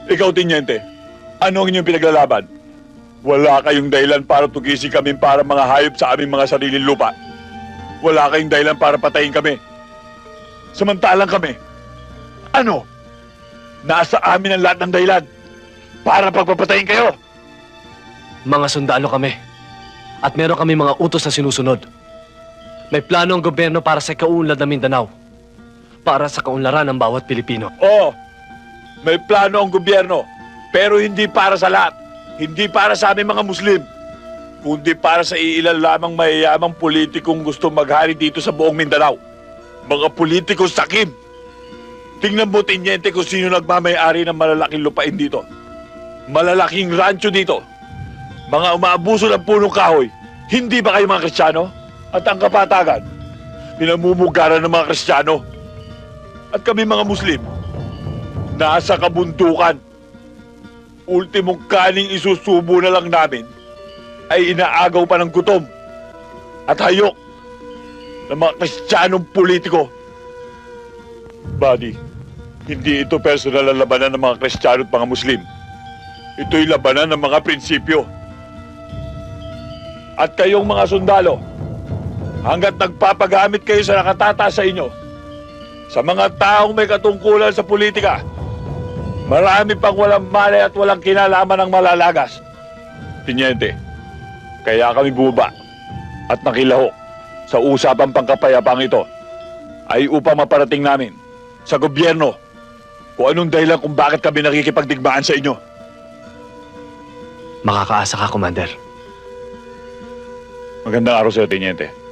Ikaw, Tinyente, ano ang inyong pinaglalaban? Wala kayong dahilan para tugisin kami para mga hayop sa aming mga sariling lupa. Wala kayong dahilan para patayin kami. Samantalang kami, ano? Nasa amin ang lahat ng dahilan para pagpapatayin kayo. Mga sundalo kami. At meron kami mga utos na sinusunod. May plano ang gobyerno para sa kaunlad ng Mindanao. Para sa kaunlaran ng bawat Pilipino. Oo, may plano ang gobyerno, pero hindi para sa lahat. Hindi para sa aming mga Muslim, kundi para sa iilan lamang mayayamang politikong gusto maghari dito sa buong Mindanao. Mga politikong sakim. Tingnan mo, Tinyente, kung sino nagmamayari ng malalaking lupain dito. Malalaking rancho dito. Mga umaabuso ng punong kahoy. Hindi ba kayo mga Kristiyano? At ang kapatagan, pinamumugaran ng mga Kristiyano. At kami mga Muslim, nasa kabundukan. Ultimong kaning isusubo na lang namin ay inaagaw pa ng gutom at hayok ng mga Kristiyanong politiko. Buddy, hindi ito personal na labanan ng mga Kristiyano at mga Muslim. Ito'y labanan ng mga prinsipyo. At kayong mga sundalo, hanggat nagpapagamit kayo sa nakatataas sa inyo, sa mga taong may katungkulan sa politika, marami pang walang malay at walang kinalaman ng malalagas. Tinyente, kaya kami bumaba at nakilahok sa usapang pangkapayapang ito ay upang maparating namin sa gobyerno kung anong dahilan kung bakit kami nakikipagdigmaan sa inyo. Makakaasa ka, Commander. Magandang araw sa iyo, Tinyente.